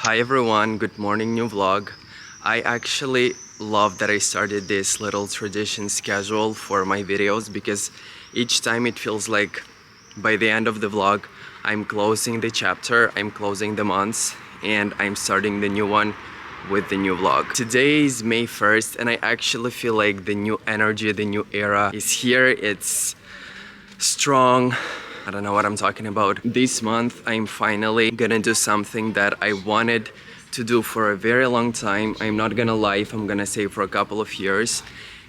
Hi everyone, good morning, new vlog. I actually love that I started this little tradition schedule for my videos because each time it feels like by the end of the vlog I'm closing the chapter, I'm closing the months, and I'm starting the new one with the new vlog. Today is May 1st and I actually feel like the new energy, the new era is here. It's strong. I don't know what I'm talking about. This month I'm finally gonna do something that I wanted to do for a very long time. I'm not gonna lie, if I'm gonna say for a couple of years,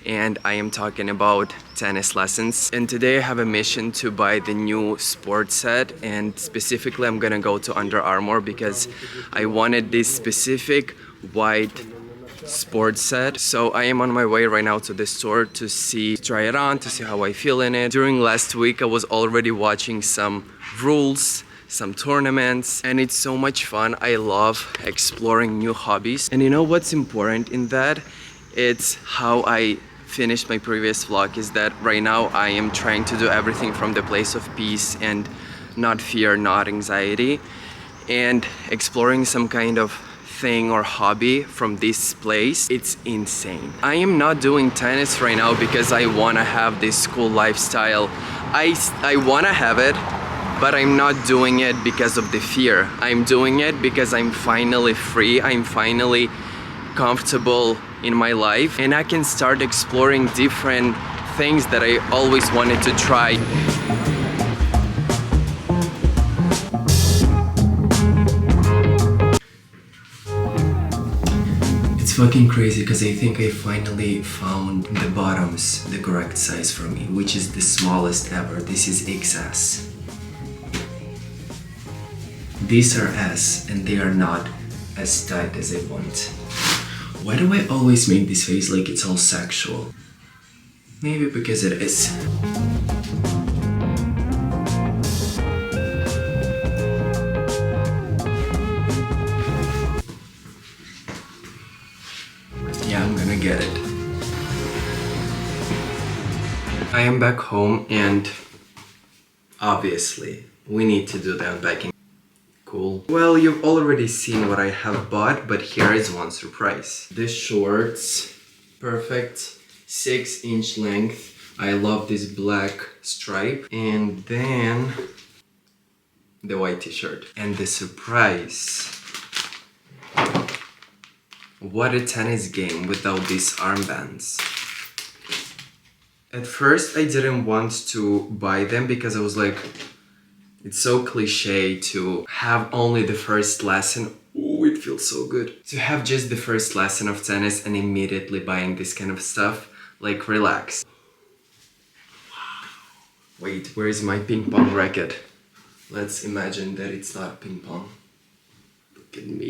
and I am talking about tennis lessons. And today I have a mission to buy the new sports set, and specifically I'm gonna go to Under Armour because I wanted this specific white sports set. So I am on my way right now to the store to try it on, to see how I feel in it. During last week I was already watching some rules, some tournaments, and it's so much fun. I love exploring new hobbies. And you know what's important in that? It's how I finished my previous vlog, is that right now I am trying to do everything from the place of peace and not fear, not anxiety, and exploring some kind of thing or hobby from this place. It's insane. I am not doing tennis right now because I want to have this cool lifestyle. I want to have it, but I'm not doing it because of the fear. I'm doing it because I'm finally free. I'm finally comfortable in my life, and I can start exploring different things that I always wanted to try. It's fucking crazy because I think I finally found the bottoms, the correct size for me, which is the smallest ever. This is XS. These are S and they are not as tight as I want. Why do I always make this face like it's all sexual? Maybe because it is. Yeah, I'm gonna get it. I am back home and obviously we need to do the unpacking. Cool. Well, you've already seen what I have bought, but here is one surprise. This shorts, perfect 6-inch length. I love this black stripe. And then the white t-shirt. And the surprise. What a tennis game without these armbands. At first I didn't want to buy them because I was like, it's so cliche to have only the first lesson. Ooh, it feels so good. To have just the first lesson of tennis and immediately buying this kind of stuff. Like, relax. Wow. Wait, where is my ping pong racket? Let's imagine that it's not ping pong. Look at me.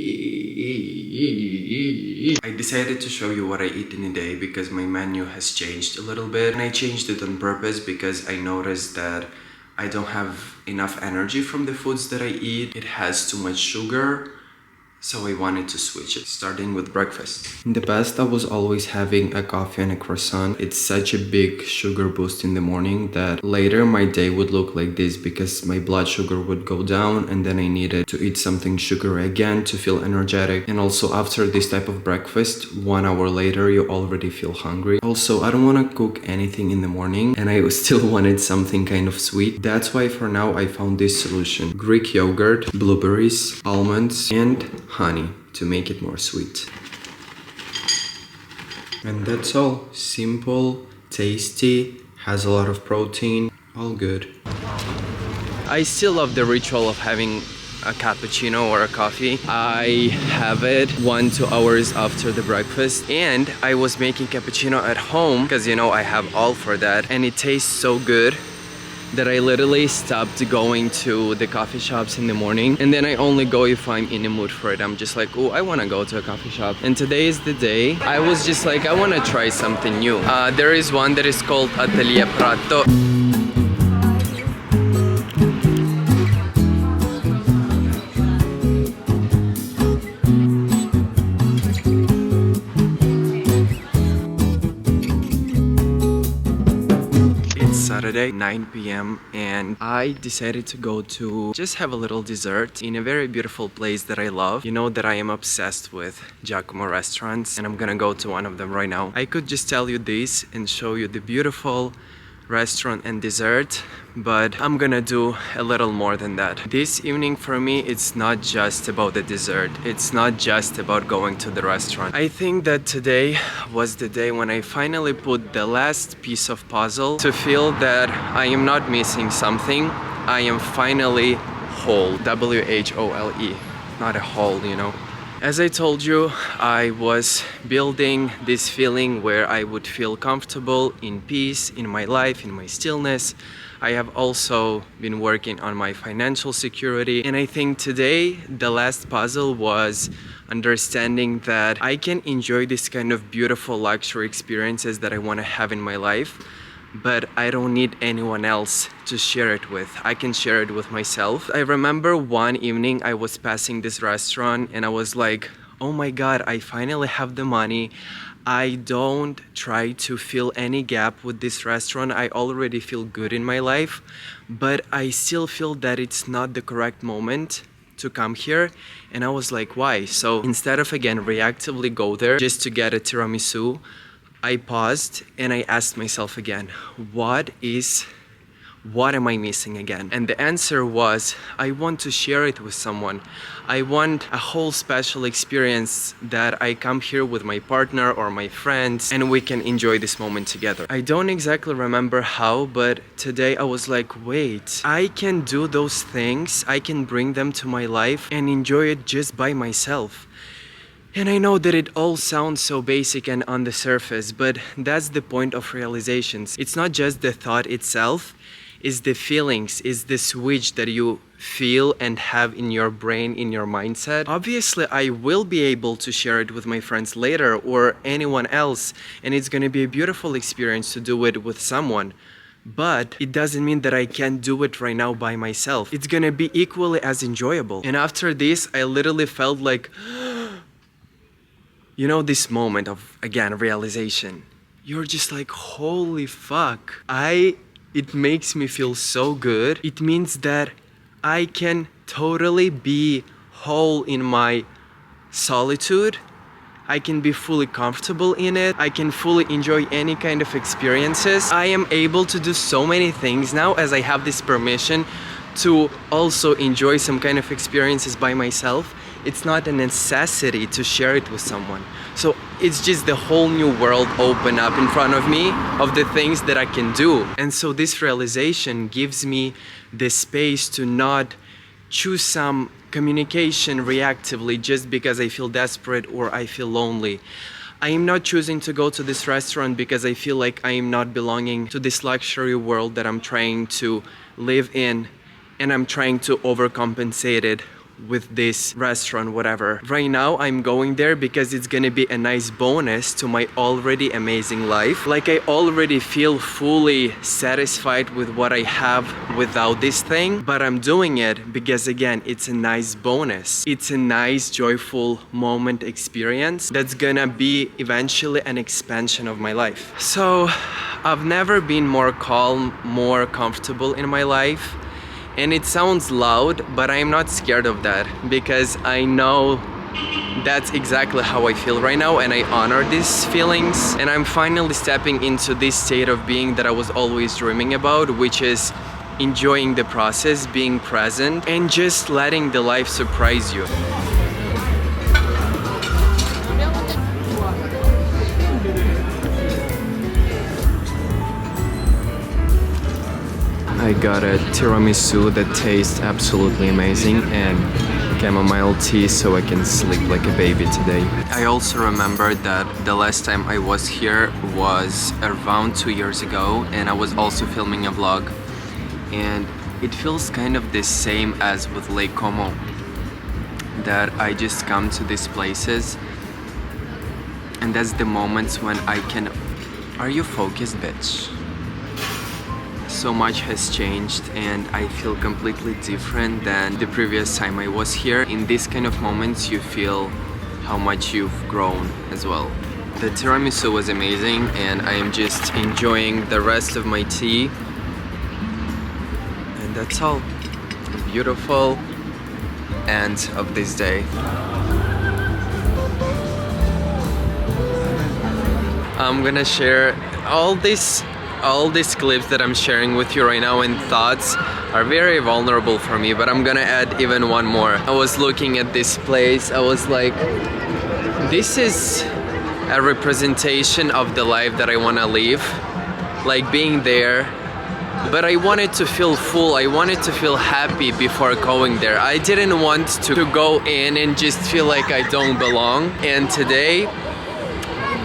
I decided to show you what I eat in a day because my menu has changed a little bit. And I changed it on purpose because I noticed that I don't have enough energy from the foods that I eat. It has too much sugar, so I wanted to switch it, starting with breakfast. In the past, I was always having a coffee and a croissant. It's such a big sugar boost in the morning that later my day would look like this because my blood sugar would go down and then I needed to eat something sugary again to feel energetic. And also after this type of breakfast, 1 hour later, you already feel hungry. Also, I don't want to cook anything in the morning and I still wanted something kind of sweet. That's why for now I found this solution. Greek yogurt, blueberries, almonds, and honey to make it more sweet. And that's all. Simple, tasty, has a lot of protein, all good. I still love the ritual of having a cappuccino or a coffee. I have it 1-2 hours after the breakfast, and I was making cappuccino at home because you know I have all for that, and it tastes so good that I literally stopped going to the coffee shops in the morning, and then I only go if I'm in the mood for it. I'm just like, oh, I want to go to a coffee shop. And today is the day. I was just like, I want to try something new. There is one that is called Atelier Prato. Saturday, 9 p.m. and I decided to go to just have a little dessert in a very beautiful place that I love. You know that I am obsessed with Giacomo restaurants, and I'm gonna go to one of them right now. I could just tell you this and show you the beautiful restaurant and dessert, but I'm gonna do a little more than that. This evening for me, it's not just about the dessert. It's not just about going to the restaurant. I think that today was the day when I finally put the last piece of puzzle to feel that I am not missing something. I am finally whole. W-H-O-L-E, not a hole, you know. As I told you, I was building this feeling where I would feel comfortable, in peace, in my life, in my stillness. I have also been working on my financial security, and I think today the last puzzle was understanding that I can enjoy this kind of beautiful luxury experiences that I want to have in my life, but I don't need anyone else to share it with. I can share it with myself. I remember one evening I was passing this restaurant and I was like, oh my god, I finally have the money. I don't try to fill any gap with this restaurant. I already feel good in my life, but I still feel that it's not the correct moment to come here. And I was like, why? So instead of again reactively go there just to get a tiramisu, I paused and I asked myself again, what am I missing again? And the answer was, I want to share it with someone. I want a whole special experience that I come here with my partner or my friends and we can enjoy this moment together. I don't exactly remember how, but today I was like, wait, I can do those things, I can bring them to my life and enjoy it just by myself. And I know that it all sounds so basic and on the surface, but that's the point of realizations. It's not just the thought itself, it's the feelings, it's the switch that you feel and have in your brain, in your mindset. Obviously, I will be able to share it with my friends later or anyone else, and it's gonna be a beautiful experience to do it with someone. But it doesn't mean that I can't do it right now by myself. It's gonna be equally as enjoyable. And after this, I literally felt like, you know, this moment of, again, realization. You're just like, holy fuck. It makes me feel so good. It means that I can totally be whole in my solitude. I can be fully comfortable in it. I can fully enjoy any kind of experiences. I am able to do so many things now as I have this permission to also enjoy some kind of experiences by myself. It's not a necessity to share it with someone. So it's just the whole new world open up in front of me of the things that I can do. And so this realization gives me the space to not choose some communication reactively just because I feel desperate or I feel lonely. I am not choosing to go to this restaurant because I feel like I am not belonging to this luxury world that I'm trying to live in, and I'm trying to overcompensate it with this restaurant, whatever. Right now I'm going there because it's gonna be a nice bonus to my already amazing life. Like I already feel fully satisfied with what I have without this thing, but I'm doing it because again, it's a nice bonus. It's a nice, joyful moment experience that's gonna be eventually an expansion of my life. So I've never been more calm, more comfortable in my life. And it sounds loud, but I'm not scared of that because I know that's exactly how I feel right now, and I honor these feelings. And I'm finally stepping into this state of being that I was always dreaming about, which is enjoying the process, being present, and just letting the life surprise you. I got a tiramisu that tastes absolutely amazing and chamomile tea so I can sleep like a baby today. I also remember that the last time I was here was around 2 years ago, and I was also filming a vlog, and it feels kind of the same as with Lake Como, that I just come to these places and that's the moments when I can... Are you focused, bitch? So much has changed and I feel completely different than the previous time I was here. In these kind of moments you feel how much you've grown as well. The tiramisu was amazing and I am just enjoying the rest of my tea that's all. Beautiful end of this day. I'm gonna share all these clips that I'm sharing with you right now, and thoughts are very vulnerable for me, but I'm gonna add even one more. I was looking at this place, I was like, this is a representation of the life that I wanna live, like being there, but I wanted to feel full, I wanted to feel happy before going there. I didn't want to go in and just feel like I don't belong, and today,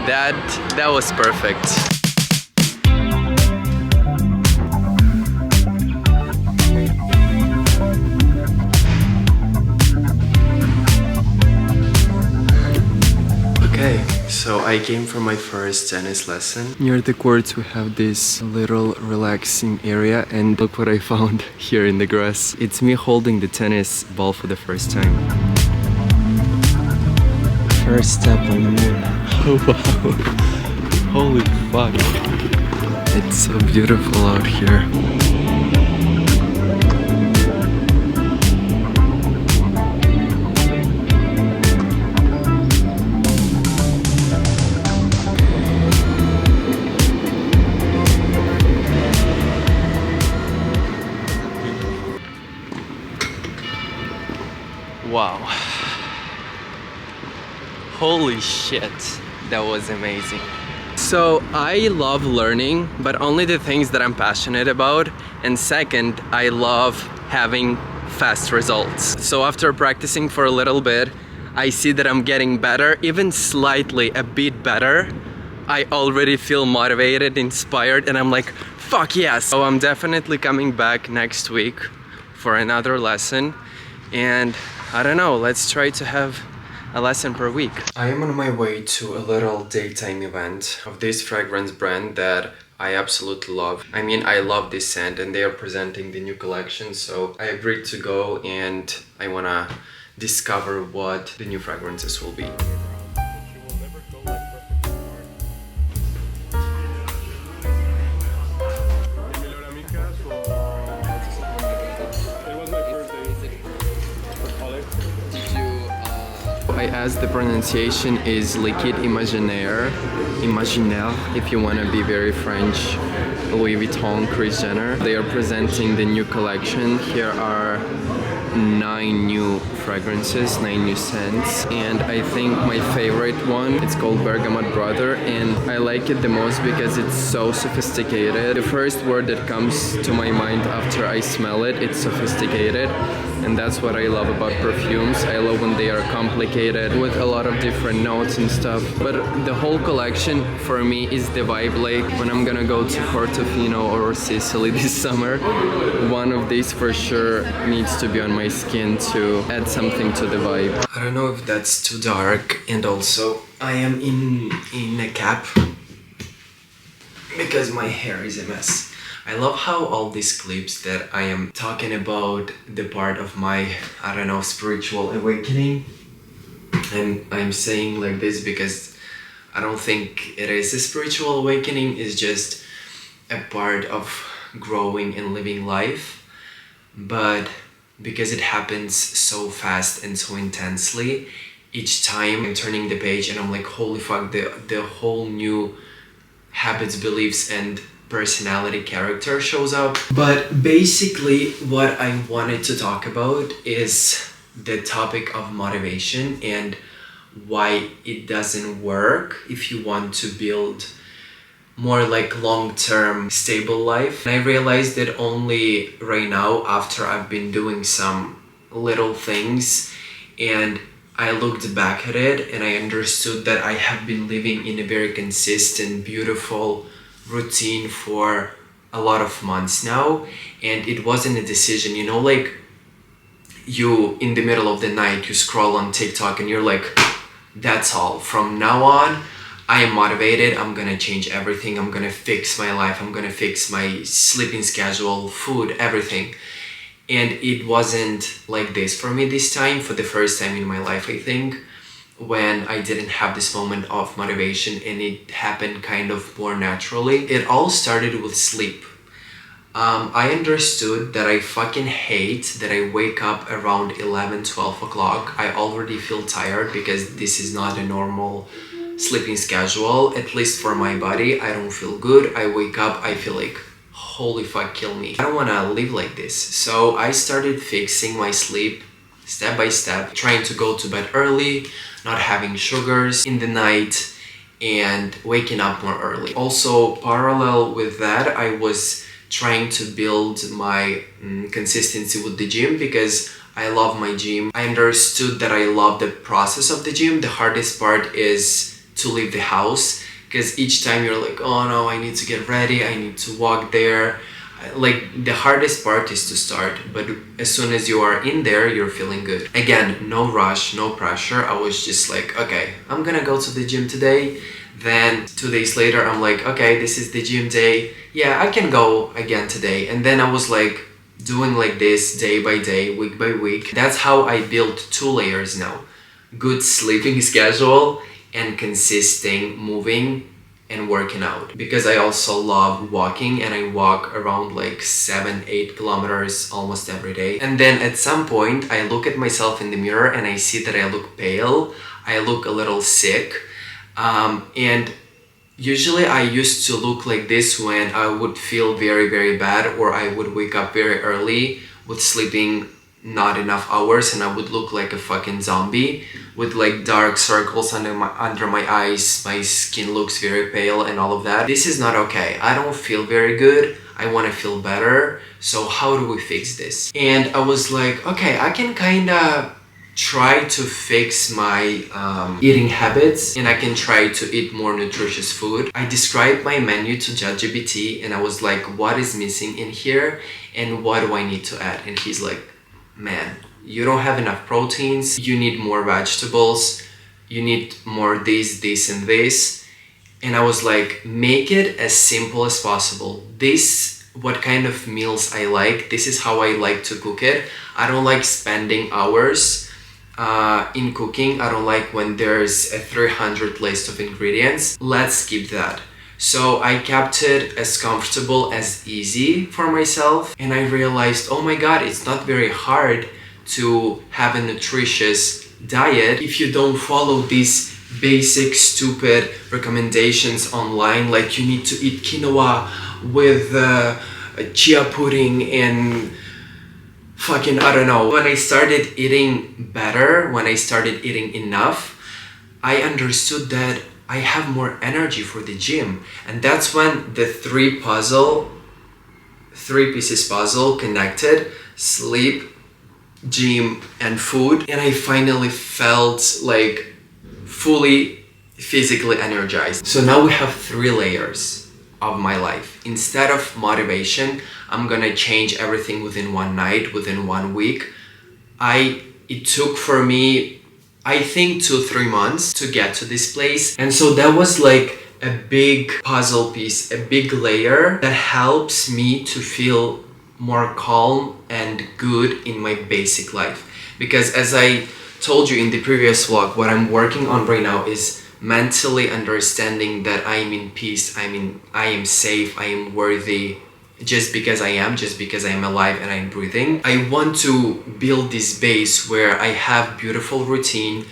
that was perfect. Okay, so I came for my first tennis lesson. Near the courts we have this little relaxing area, and look what I found here in the grass. It's me holding the tennis ball for the first time. First step on the moon. Oh wow. Holy fuck. It's so beautiful out here. Wow. Holy shit, that was amazing. So I love learning, but only the things that I'm passionate about. And second, I love having fast results. So after practicing for a little bit, I see that I'm getting better, even slightly a bit better. I already feel motivated, inspired, and I'm like, fuck yes. So I'm definitely coming back next week for another lesson. And I don't know, let's try to have a lesson per week. I am on my way to a little daytime event of this fragrance brand that I absolutely love. I mean, I love this scent, and they are presenting the new collection, so I agreed to go, and I wanna discover what the new fragrances will be. I asked the pronunciation is liquid imaginaire, if you want to be very French, Louis Vuitton, Kris Jenner. They are presenting the new collection. Here are 9 new fragrances, 9 new scents, and I think my favorite one, it's called Bergamot Brother, and I like it the most because it's so sophisticated. The first word that comes to my mind after I smell it, it's sophisticated. And that's what I love about perfumes. I love when they are complicated with a lot of different notes and stuff. But the whole collection for me is the vibe. Like when I'm gonna go to Portofino or Sicily this summer, one of these for sure needs to be on my skin to add something to the vibe. I don't know if that's too dark, and also I am in a cap because my hair is a mess. I love how all these clips that I am talking about the part of my, I don't know, spiritual awakening. And I'm saying like this because I don't think it is a spiritual awakening, it's just a part of growing and living life. But because it happens so fast and so intensely, each time I'm turning the page and I'm like, holy fuck, the whole new habits, beliefs, and personality character shows up. But basically what I wanted to talk about is the topic of motivation and why it doesn't work if you want to build more like long-term stable life. And I realized that only right now, after I've been doing some little things and I looked back at it and I understood that I have been living in a very consistent, beautiful routine for a lot of months now, and it wasn't a decision, you know, like you in the middle of the night you scroll on TikTok and you're like, that's all, from now on I am motivated, I'm gonna change everything, I'm gonna fix my life, I'm gonna fix my sleeping schedule, food, everything. And it wasn't like this for me this time, for the first time in my life, I think, when I didn't have this moment of motivation, and it happened kind of more naturally. It all started with sleep. I understood that I fucking hate that I wake up around 11, 12 o'clock. I already feel tired because this is not a normal sleeping schedule, at least for my body. I don't feel good. I wake up, I feel like, holy fuck, kill me. I don't want to live like this. So I started fixing my sleep step by step, trying to go to bed early, not having sugars in the night, and waking up more early. Also, parallel with that, I was trying to build my consistency with the gym because I love my gym. I understood that I love the process of the gym. The hardest part is to leave the house, because each time you're like, oh no, I need to get ready, I need to walk there. Like, the hardest part is to start, but as soon as you are in there, you're feeling good. Again, no rush, no pressure. I was just like, okay, I'm gonna go to the gym today. Then 2 days later, I'm like, okay, this is the gym day. Yeah, I can go again today. And then I was like doing like this day by day, week by week. That's how I built 2 layers now. Good sleeping schedule and consistent moving and working out, because I also love walking, and I walk around like 7-8 kilometers almost every day. And then at some point I look at myself in the mirror and I see that I look pale, I look a little sick, and usually I used to look like this when I would feel very, very bad, or I would wake up very early with sleeping not enough hours, and I would look like a fucking zombie with like dark circles under my eyes. My skin looks very pale and all of that. This is not okay. I don't feel very good. I want to feel better. So how do we fix this? And I was like, okay, I can kind of try to fix my eating habits, and I can try to eat more nutritious food. I described my menu to ChatGPT and I was like, what is missing in here and what do I need to add? And he's like, man, you don't have enough proteins, you need more vegetables, you need more this and this. And I was like, make it as simple as possible. This, what kind of meals I like, this is how I like to cook it. I don't like spending hours in cooking. I don't like when there's a 300 list of ingredients. Let's skip that. So I kept it as comfortable as easy for myself, and I realized, oh my god, it's not very hard to have a nutritious diet if you don't follow these basic stupid recommendations online, like you need to eat quinoa with chia pudding and fucking, I don't know. When I started eating better, when I started eating enough, I understood that I have more energy for the gym. And that's when the three pieces puzzle connected: sleep, gym, and food. And I finally felt like fully physically energized. So now we have 3 layers of my life. Instead of motivation, I'm gonna change everything within one night, within 1 week. It took for me, I think, 2-3 months to get to this place. And so that was like a big puzzle piece, a big layer that helps me to feel more calm and good in my basic life. Because as I told you in the previous vlog, what I'm working on right now is mentally understanding that I am in peace, I am safe, I am worthy, just because I am alive and I'm breathing. I want to build this base where I have beautiful routine,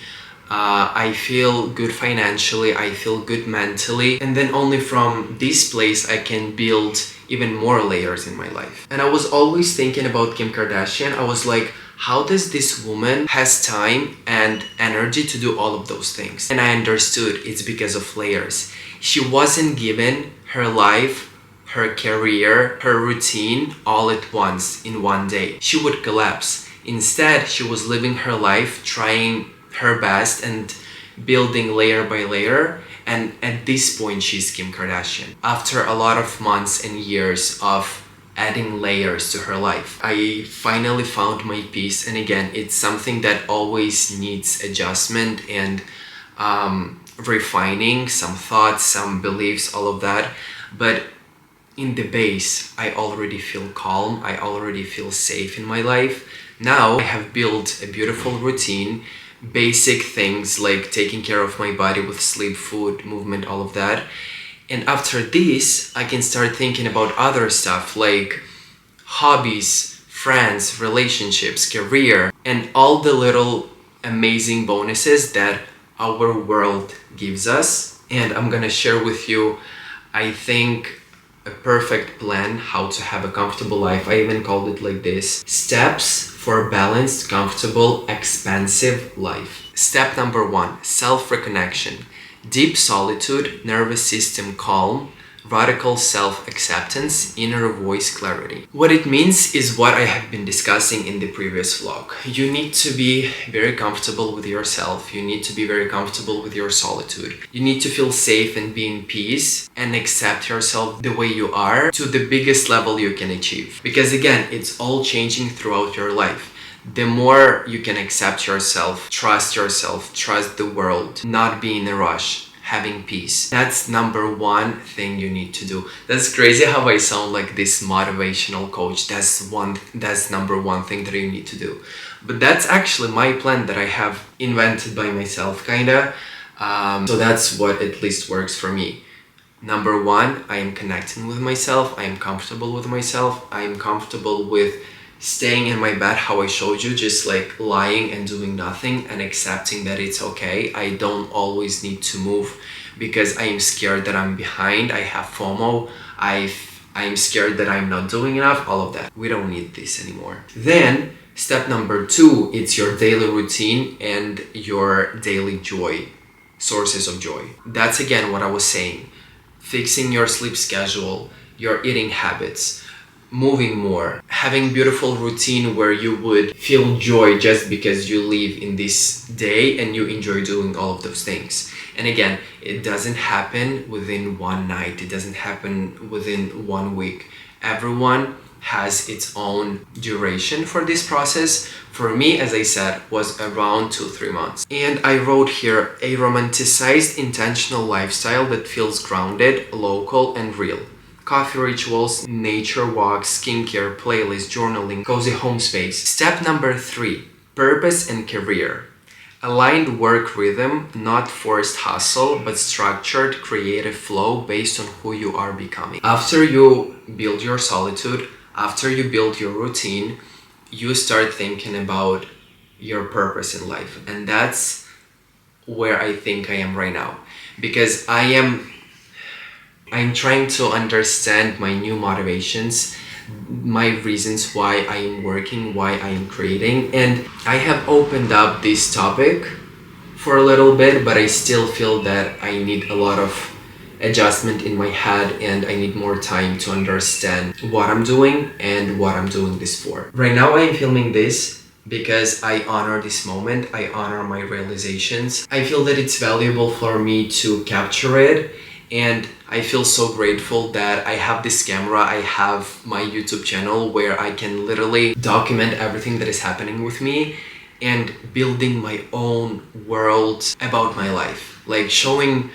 I feel good financially, I feel good mentally, and then only from this place I can build even more layers in my life. And I was always thinking about Kim Kardashian. I was like, how does this woman has time and energy to do all of those things? And I understood it's because of layers. She wasn't given her life, her career, her routine all at once in one day. She would collapse. Instead, she was living her life, trying her best and building layer by layer. And at this point, she's Kim Kardashian. After a lot of months and years of adding layers to her life, I finally found my peace. And again, it's something that always needs adjustment and refining, some thoughts, some beliefs, all of that. But in the base, I already feel calm, I already feel safe in my life. Now I have built a beautiful routine, basic things like taking care of my body with sleep, food, movement, all of that. And after this, I can start thinking about other stuff like hobbies, friends, relationships, career, and all the little amazing bonuses that our world gives us. And I'm gonna share with you, I think, a perfect plan how to have a comfortable life. I even called it like this: steps for balanced, comfortable, expansive life. Step number 1, self-reconnection. Deep solitude, nervous system calm, radical self-acceptance, inner voice clarity. What it means is what I have been discussing in the previous vlog. You need to be very comfortable with yourself. You need to be very comfortable with your solitude. You need to feel safe and be in peace and accept yourself the way you are to the biggest level you can achieve. Because again, it's all changing throughout your life. The more you can accept yourself, trust the world, not be in a rush, having peace. That's number 1 thing you need to do. That's crazy how I sound like this motivational coach. That's number 1 thing that you need to do. But that's actually my plan that I have invented by myself, kinda. So that's what at least works for me. Number 1, I am connecting with myself. I am comfortable with myself. I am comfortable with staying in my bed, how I showed you, just like lying and doing nothing and accepting that it's okay. I don't always need to move because I am scared that I'm behind. I have FOMO. I'm scared that I'm not doing enough, all of that. We don't need this anymore. Then step number 2, it's your daily routine and your daily joy, sources of joy. That's again what I was saying. Fixing your sleep schedule, your eating habits, moving more, having beautiful routine where you would feel joy just because you live in this day and you enjoy doing all of those things. And again, it doesn't happen within one night. It doesn't happen within 1 week. Everyone has its own duration for this process. For me, as I said, was around 2-3 months. And I wrote here a romanticized intentional lifestyle that feels grounded, local, and real. Coffee rituals, nature walks, skincare, playlist, journaling, cozy home space. Step number 3, purpose and career. Aligned work rhythm, not forced hustle, but structured creative flow based on who you are becoming. After you build your solitude, after you build your routine, you start thinking about your purpose in life. And that's where I think I am right now. Because I'm trying to understand my new motivations, my reasons why I am working, why I am creating. And I have opened up this topic for a little bit, but I still feel that I need a lot of adjustment in my head and I need more time to understand what I'm doing and what I'm doing this for. Right now I am filming this because I honor this moment, I honor my realizations. I feel that it's valuable for me to capture it. And I feel so grateful that I have this camera, I have my YouTube channel where I can literally document everything that is happening with me and building my own world about my life. Like showing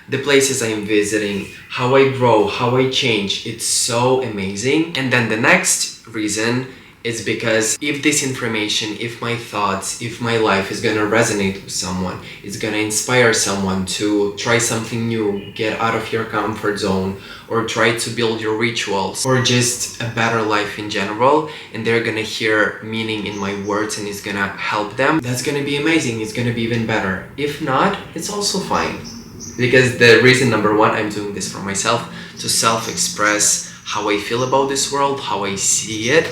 the places I am visiting, how I grow, how I change. It's so amazing. And then the next reason is because if this information, if my thoughts, if my life is gonna resonate with someone, it's gonna inspire someone to try something new, get out of your comfort zone, or try to build your rituals, or just a better life in general, and they're gonna hear meaning in my words and it's gonna help them, that's gonna be amazing, it's gonna be even better. If not, it's also fine. Because the reason number 1, I'm doing this for myself, to self-express how I feel about this world, how I see it.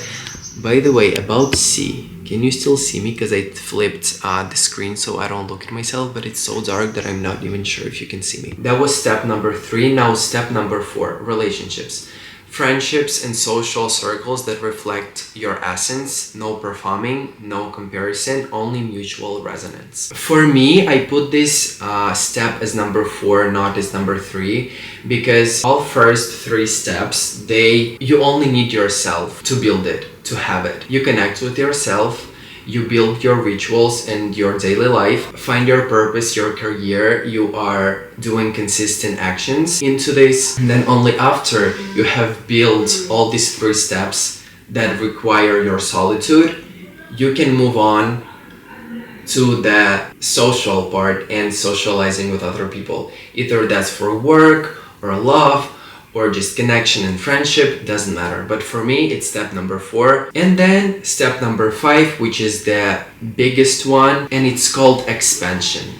By the way, about see, can you still see me? Because I flipped the screen so I don't look at myself, but it's so dark that I'm not even sure if you can see me. That was step number 3. Now step number 4, relationships. Friendships and social circles that reflect your essence, no performing, no comparison, only mutual resonance. For me, I put this step as number 4, not as number 3, because all first 3 steps, you only need yourself to build it, to have it. You connect with yourself, you build your rituals and your daily life, find your purpose, your career, you are doing consistent actions into this, and then only after you have built all these 3 steps that require your solitude, you can move on to the social part and socializing with other people. Either that's for work or love or just connection and friendship, doesn't matter. But for me, it's step number 4. And then step number 5, which is the biggest one, and it's called expansion.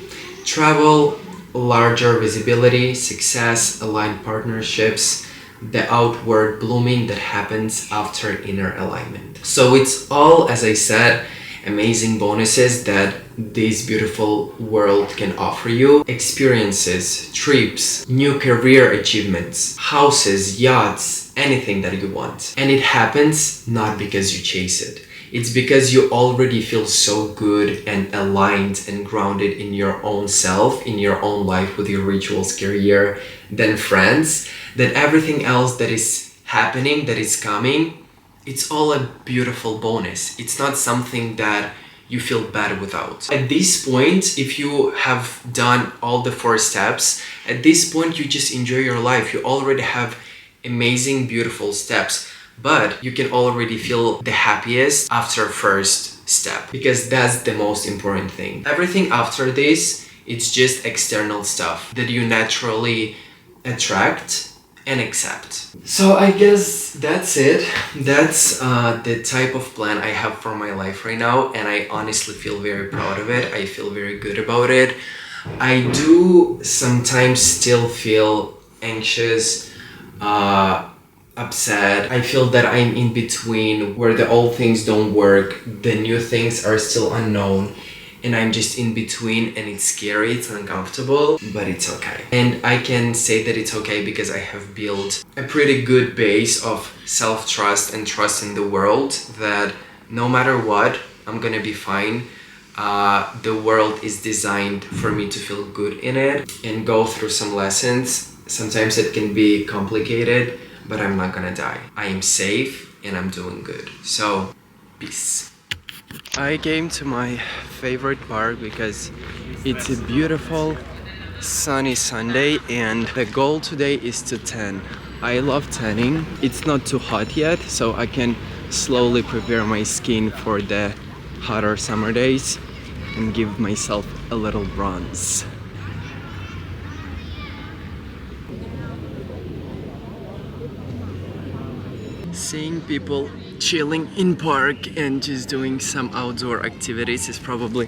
Travel, larger visibility, success, aligned partnerships, the outward blooming that happens after inner alignment. So it's all, as I said, amazing bonuses that this beautiful world can offer you. Experiences, trips, new career achievements, houses, yachts, anything that you want. And it happens not because you chase it. It's because you already feel so good and aligned and grounded in your own self, in your own life, with your rituals, career, then friends, that everything else that is happening, that is coming, it's all a beautiful bonus. It's not something that you feel bad without. At this point, if you have done all the 4 steps, at this point you just enjoy your life. You already have amazing, beautiful steps, but you can already feel the happiest after first step, because that's the most important thing. Everything after this, it's just external stuff that you naturally attract and accept. So I guess that's it. That's the type of plan I have for my life right now, and I honestly feel very proud of it. I feel very good about it. I do sometimes still feel anxious, upset. I feel that I'm in between, where the old things don't work, the new things are still unknown, and I'm just in between, and it's scary, it's uncomfortable, but it's okay. And I can say that it's okay because I have built a pretty good base of self-trust and trust in the world that no matter what, I'm gonna be fine. The world is designed for me to feel good in it and go through some lessons. Sometimes it can be complicated, but I'm not gonna die. I am safe and I'm doing good. So, peace. I came to my favorite park because it's a beautiful sunny Sunday, and the goal today is to tan. I love tanning. It's not too hot yet, so I can slowly prepare my skin for the hotter summer days and give myself a little bronze. Seeing people chilling in park and just doing some outdoor activities is probably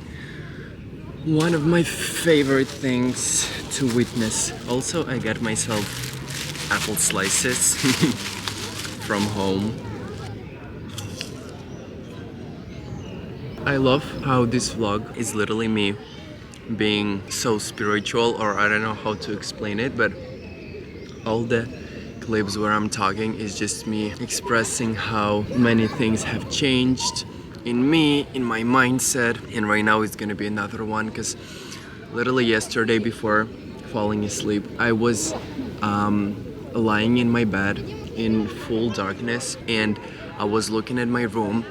one of my favorite things to witness. Also, I got myself apple slices from home. I love how this vlog is literally me being so spiritual, or I don't know how to explain it, but all the clips where I'm talking is just me expressing how many things have changed in me, in my mindset, and right now it's gonna be another one, because literally yesterday before falling asleep, I was lying in my bed in full darkness, and I was looking at my room,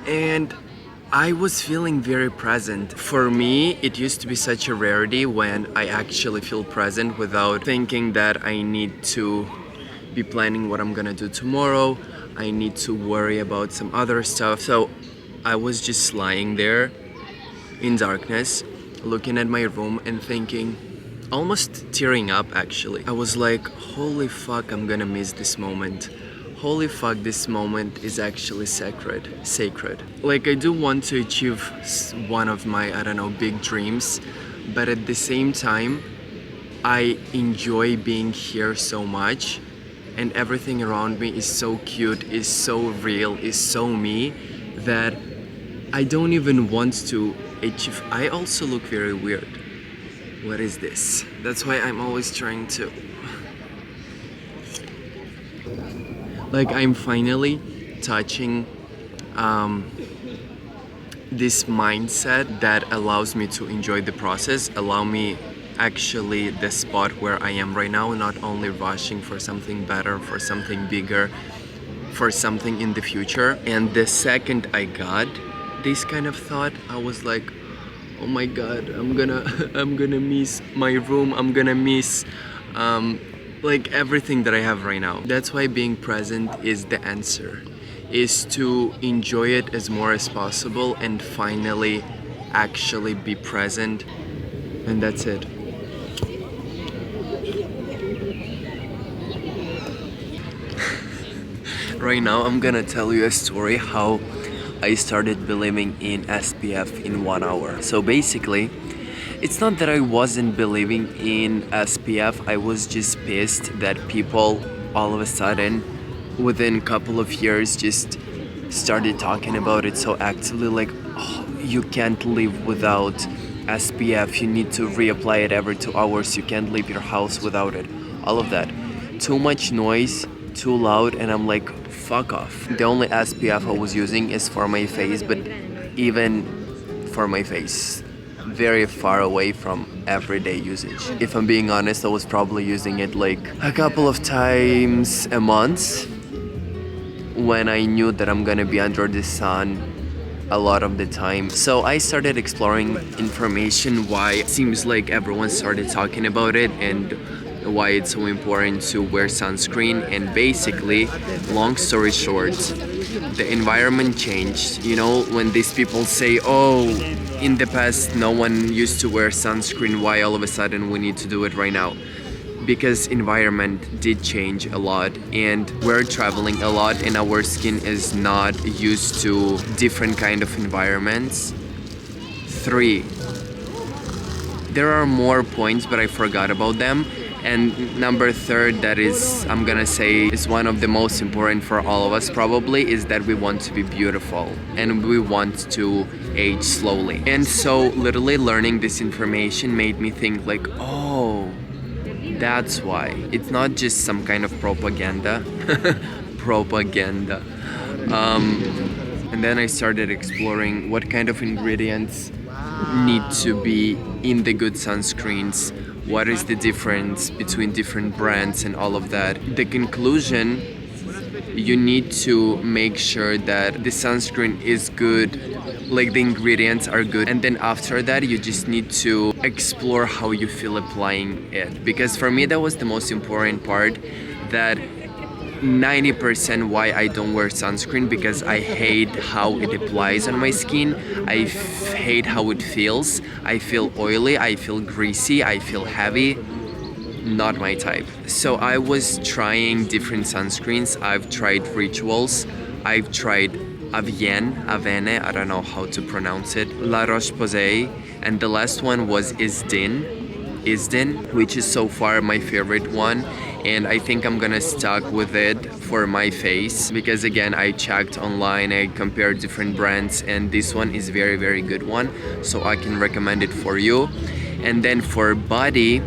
and I was feeling very present. For me, it used to be such a rarity when I actually feel present without thinking that I need to be planning what I'm gonna do tomorrow. I need to worry about some other stuff. So I was just lying there in darkness, looking at my room and thinking, almost tearing up actually. I was like, holy fuck, I'm gonna miss this moment. Holy fuck, this moment is actually sacred. Like, I do want to achieve one of my, I don't know, big dreams, but at the same time, I enjoy being here so much, and everything around me is so cute, is so real, is so me, that I don't even want to achieve. I also look very weird. What is this? That's why I'm always trying to... Like, I'm finally touching this mindset that allows me to enjoy the process, allow me actually the spot where I am right now, not only rushing for something better, for something bigger, for something in the future. And the second I got this kind of thought, I was like, oh my god, I'm gonna miss my room, I'm gonna miss like everything that I have right now. That's why being present is the answer, is to enjoy it as more as possible and finally actually be present, and that's it. Right now I'm gonna tell you a story how I started believing in SPF in 1 hour. So basically, it's not that I wasn't believing in SPF, I was just pissed that people all of a sudden within a couple of years just started talking about it so actively, like, oh, you can't live without SPF, you need to reapply it every 2 hours, you can't leave your house without it, all of that. Too much noise, too loud, and I'm like, fuck off. The only SPF I was using is for my face, but even for my face, very far away from everyday usage. If I'm being honest, I was probably using it like a couple of times a month when I knew that I'm gonna be under the sun a lot of the time. So I started exploring information why it seems like everyone started talking about it and why it's so important to wear sunscreen. And basically, long story short, the environment changed. You know, when these people say, oh, in the past no one used to wear sunscreen, why all of a sudden we need to do it right now? Because environment did change a lot and we're traveling a lot and our skin is not used to different kind of environments. 3, there are more points but I forgot about them. And number 3, that is, I'm gonna say, is one of the most important for all of us probably, is that we want to be beautiful and we want to age slowly. And so literally learning this information made me think like, oh, that's why. It's not just some kind of propaganda. Propaganda. And then I started exploring what kind of ingredients need to be in the good sunscreens, what is the difference between different brands and all of that. The conclusion, you need to make sure that the sunscreen is good, like the ingredients are good, and then after that you just need to explore how you feel applying it. Because for me that was the most important part, that 90% why I don't wear sunscreen, because I hate how it applies on my skin. I hate how it feels. I feel oily, I feel greasy, I feel heavy. Not my type. So I was trying different sunscreens. I've tried Rituals, I've tried Avene, I don't know how to pronounce it, La Roche-Posay, and the last one was Isdin, which is so far my favorite one. And I think I'm gonna stuck with it for my face because again I checked online, I compared different brands and this one is very very good one, so I can recommend it for you. And then for body,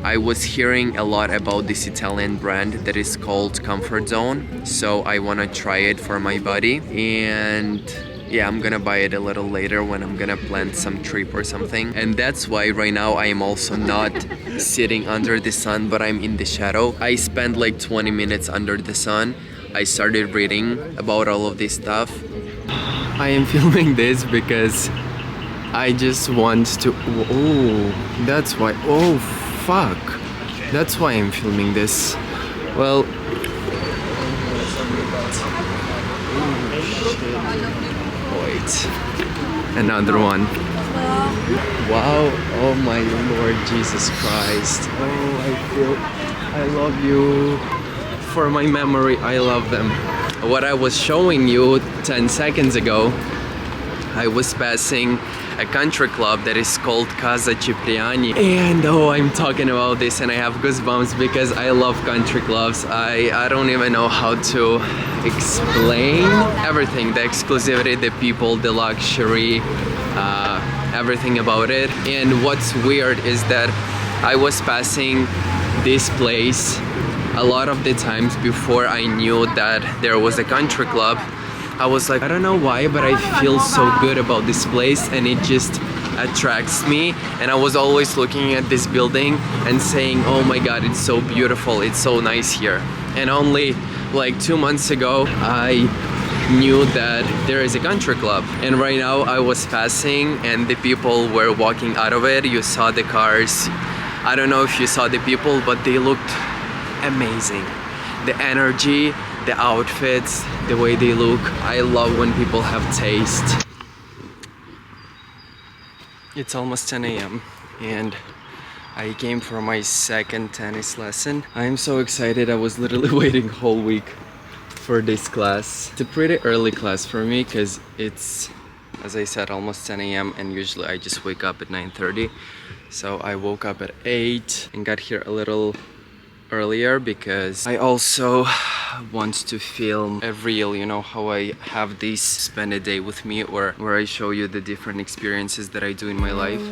I was hearing a lot about this Italian brand that is called Comfort Zone, so I wanna try it for my body. And yeah, I'm gonna buy it a little later when I'm gonna plan some trip or something. And that's why right now I am also not sitting under the sun, but I'm in the shadow. I spent like 20 minutes under the sun. I started reading about all of this stuff. I am filming this because I just want to, oh, that's why, oh fuck. That's why I'm filming this. Well, another one. Wow, oh my Lord Jesus Christ. Oh, I love you. For my memory, I love them. What I was showing you 10 seconds ago, I was passing a country club that is called Casa Cipriani. And oh, I'm talking about this and I have goosebumps because I love country clubs. I don't even know how to explain everything, the exclusivity, the people, the luxury, everything about it. And what's weird is that I was passing this place a lot of the times before I knew that there was a country club. I was like, I don't know why, but I feel so good about this place and it just attracts me. And I was always looking at this building and saying, oh my God, it's so beautiful, it's so nice here. And only like 2 months ago, I knew that there is a country club. And right now I was passing and the people were walking out of it. You saw the cars. I don't know if you saw the people, but they looked amazing. The energy, the outfits, the way they look. I love when people have taste. It's almost 10 a.m. and I came for my second tennis lesson. I'm so excited. I was literally waiting whole week for this class. It's a pretty early class for me because it's, as I said, almost 10 a.m. and usually I just wake up at 9:30. So I woke up at 8 and got here a little earlier because I also want to film a reel, you know how I have this spend a day with me, or where I show you the different experiences that I do in my life.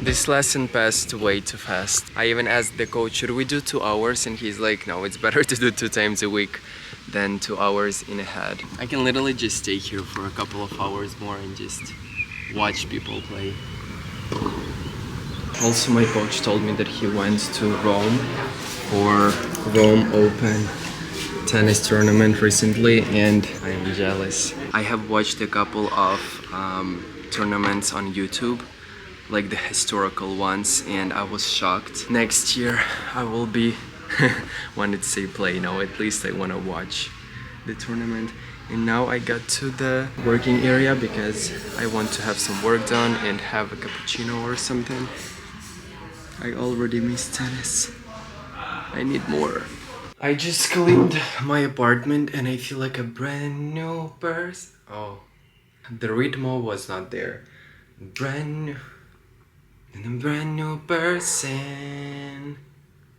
This lesson passed way too fast. I even asked the coach, should we do 2 hours? And he's like, no, it's better to do 2 times a week than 2 hours in a head. I can literally just stay here for a couple of hours more and just watch people play. Also, my coach told me that he went to Rome for Rome Open tennis tournament recently, and I am jealous. I have watched a couple of tournaments on YouTube, like the historical ones, and I was shocked. Next year I will be wanted to say play, no, at least I want to watch the tournament. And now I got to the working area because I want to have some work done and have a cappuccino or something. I already miss tennis. I need more. I just cleaned my apartment and I feel like a brand new person. Oh, the ritmo was not there. Brand new. And a brand new person.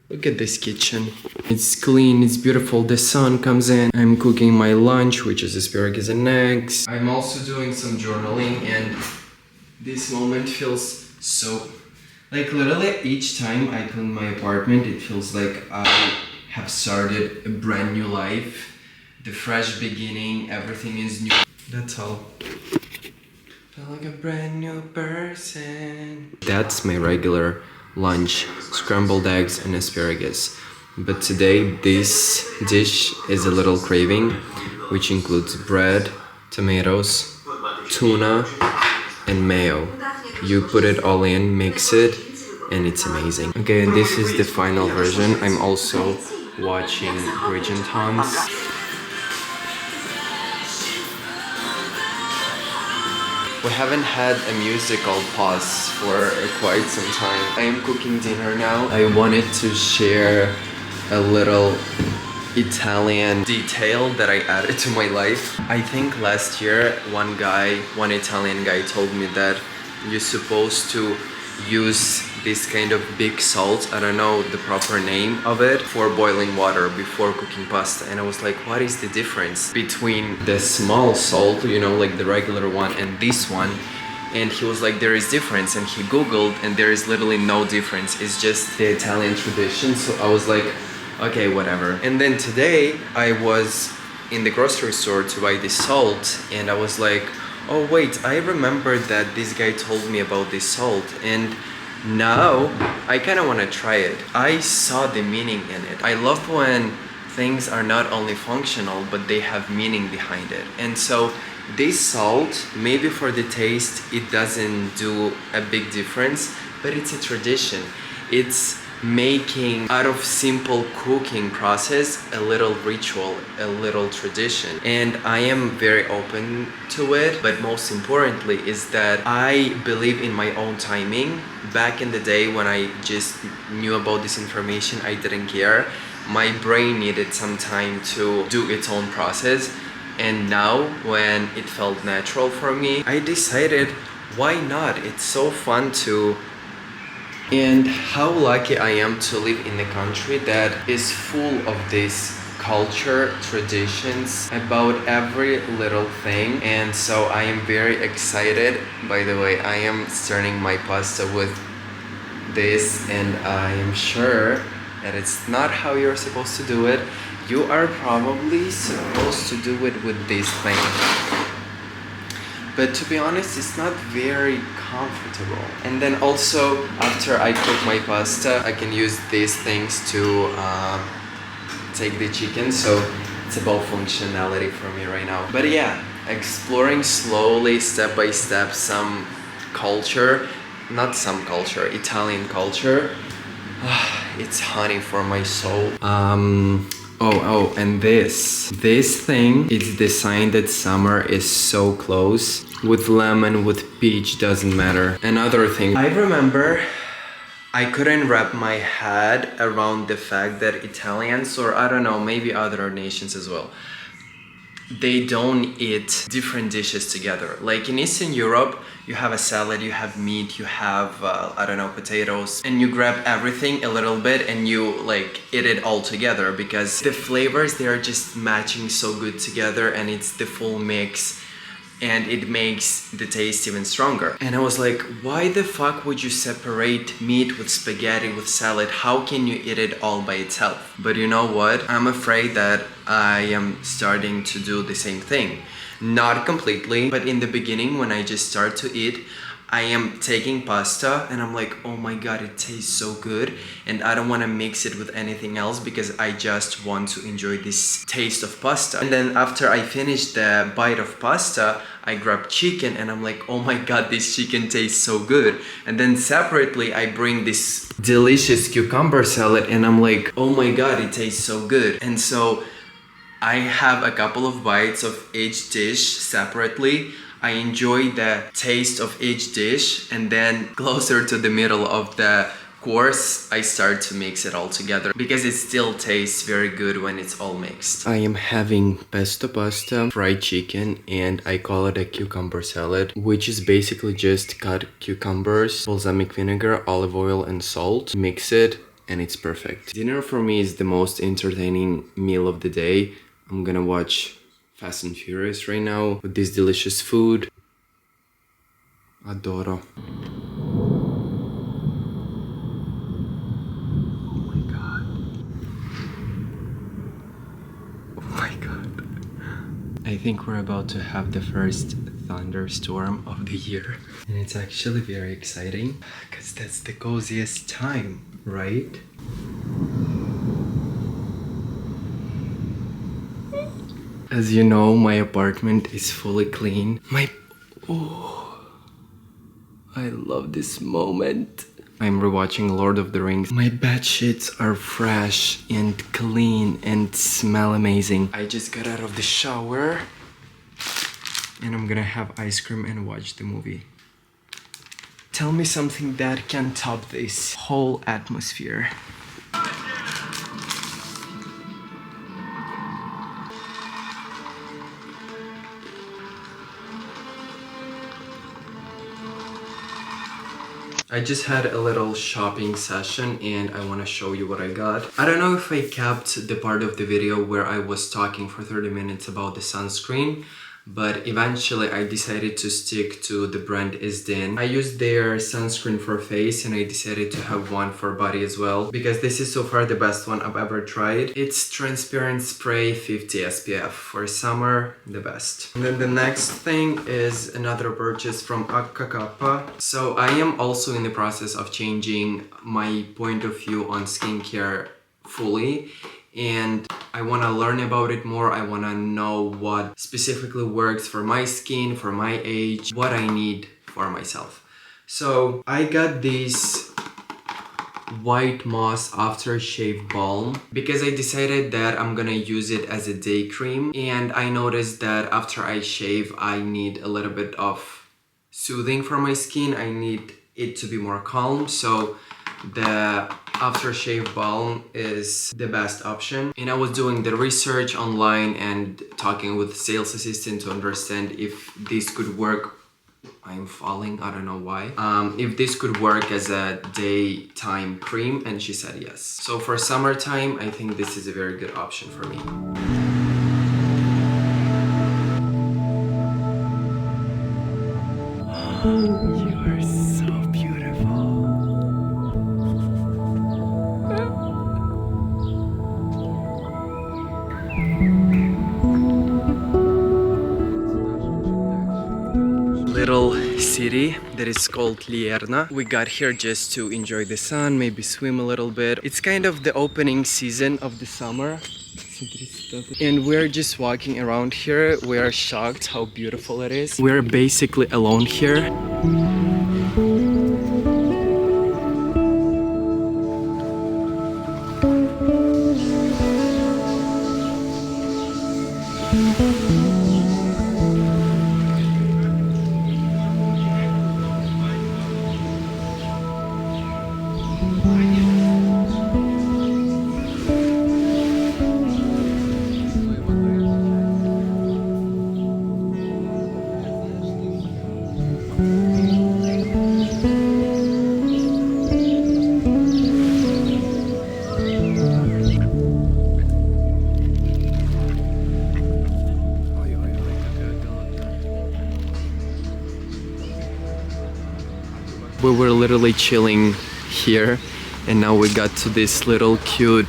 Look at this kitchen. It's clean, it's beautiful, the sun comes in. I'm cooking my lunch, which is asparagus and eggs. I'm also doing some journaling, and this moment feels so... like literally each time I clean my apartment, it feels like I have started a brand new life. The fresh beginning, everything is new. That's all. Feel like a brand new person. That's my regular lunch, scrambled eggs and asparagus. But today this dish is a little craving, which includes bread, tomatoes, tuna, and mayo. You put it all in, mix it, and it's amazing. Okay, and this is the final version. I'm also watching Bridgertons. We haven't had a musical pause for quite some time. I am cooking dinner now. I wanted to share a little Italian detail that I added to my life. I think last year one Italian guy told me that you're supposed to use this kind of big salt, I don't know the proper name of it, for boiling water before cooking pasta. And I was like, what is the difference between the small salt, you know, like the regular one, and this one? And he was like, there is difference. And he googled, and there is literally no difference. It's just the Italian tradition. So I was like, okay, whatever. And then today I was in the grocery store to buy this salt, and I was like, oh wait, I remembered that this guy told me about this salt, and now I kind of want to try it. I saw the meaning in it. I love when things are not only functional, but they have meaning behind it. And so this salt, maybe for the taste, it doesn't do a big difference, but it's a tradition. It's making out of simple cooking process a little ritual, a little tradition, and I am very open to it. But most importantly is that I believe in my own timing. Back in the day when I just knew about this information, I didn't care. My brain needed some time to do its own process, and now when it felt natural for me, I decided, why not? It's so fun to... And how lucky I am to live in a country that is full of this culture, traditions about every little thing. And so I am very excited. By the way, I am starting my pasta with this, and I am sure that it's not how you're supposed to do it. You are probably supposed to do it with this thing. But to be honest, it's not very comfortable. And then also, after I cook my pasta, I can use these things to take the chicken. So it's about functionality for me right now. But yeah, exploring slowly, step by step, some culture not some culture, Italian culture. It's honey for my soul. And this thing is the sign that summer is so close. With lemon, with peach, doesn't matter. Another thing, I remember I couldn't wrap my head around the fact that Italians, or I don't know, maybe other nations as well, they don't eat different dishes together. Like in Eastern Europe, you have a salad, you have meat, you have, I don't know, potatoes, and you grab everything a little bit and you like eat it all together because the flavors, they are just matching so good together and it's the full mix and it makes the taste even stronger. And I was like, why the fuck would you separate meat with spaghetti, with salad? How can you eat it all by itself? But you know what? I'm afraid that I am starting to do the same thing. Not completely, but in the beginning when I just start to eat, I am taking pasta and I'm like, oh my god, it tastes so good, and I don't want to mix it with anything else because I just want to enjoy this taste of pasta. And then after I finish the bite of pasta, I grab chicken and I'm like, oh my god, this chicken tastes so good. And then separately I bring this delicious cucumber salad and I'm like, oh my god, it tastes so good. And so I have a couple of bites of each dish separately. I enjoy the taste of each dish, and then closer to the middle of the course, I start to mix it all together because it still tastes very good when it's all mixed. I am having pesto pasta, fried chicken, and I call it a cucumber salad, which is basically just cut cucumbers, balsamic vinegar, olive oil, and salt. Mix it, and it's perfect. Dinner for me is the most entertaining meal of the day. I'm gonna watch Fast and Furious right now with this delicious food. Adoro. Oh my god. Oh my god. I think we're about to have the first thunderstorm of the year. And it's actually very exciting because that's the coziest time, right? As you know, my apartment is fully clean. I love this moment. I'm rewatching Lord of the Rings. My bed sheets are fresh and clean and smell amazing. I just got out of the shower and I'm gonna have ice cream and watch the movie. Tell me something that can top this whole atmosphere. I just had a little shopping session and I want to show you what I got. I don't know if I kept the part of the video where I was talking for 30 minutes about the sunscreen, but eventually I decided to stick to the brand Isdin. I used their sunscreen for face and I decided to have one for body as well because this is so far the best one I've ever tried. It's transparent spray, 50 SPF. For summer, the best. And then the next thing is another purchase from Akka. So I am also in the process of changing my point of view on skincare fully, and I want to learn about it more. I want to know what specifically works for my skin, for my age, what I need for myself. So I got this white moss aftershave balm because I decided that I'm gonna use it as a day cream, and I noticed that after I shave I need a little bit of soothing for my skin. I need it to be more calm, so the aftershave balm is the best option. And I was doing the research online and talking with the sales assistant to understand if this could work. I'm falling, I don't know why. If this could work as a daytime cream, and she said yes. So for summertime, I think this is a very good option for me. You are so beautiful. Little city that is called Lierna. We got here just to enjoy the sun, maybe swim a little bit. It's kind of the opening season of the summer. And we're just walking around here. We are shocked how beautiful it is. We're basically alone here. We were literally chilling here, and now we got to this little cute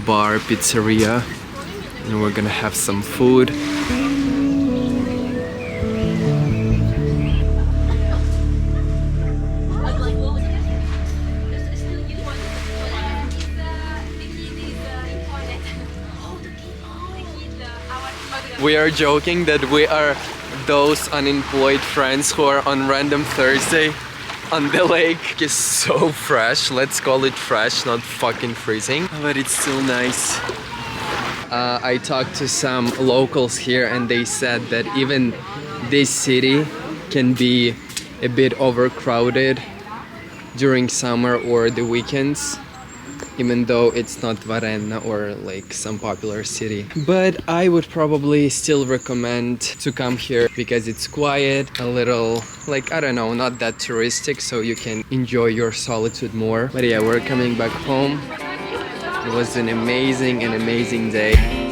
bar pizzeria, and we're gonna have some food. We are joking that we are those unemployed friends who are on random Thursday on the lake. It's so fresh. Let's call it fresh, not fucking freezing, but it's still nice. I talked to some locals here and they said that even this city can be a bit overcrowded during summer or the weekends, even though it's not Varenna or like some popular city. But I would probably still recommend to come here because it's quiet, a little, like, I don't know, not that touristic, so you can enjoy your solitude more. But yeah, we're coming back home. It was an amazing day.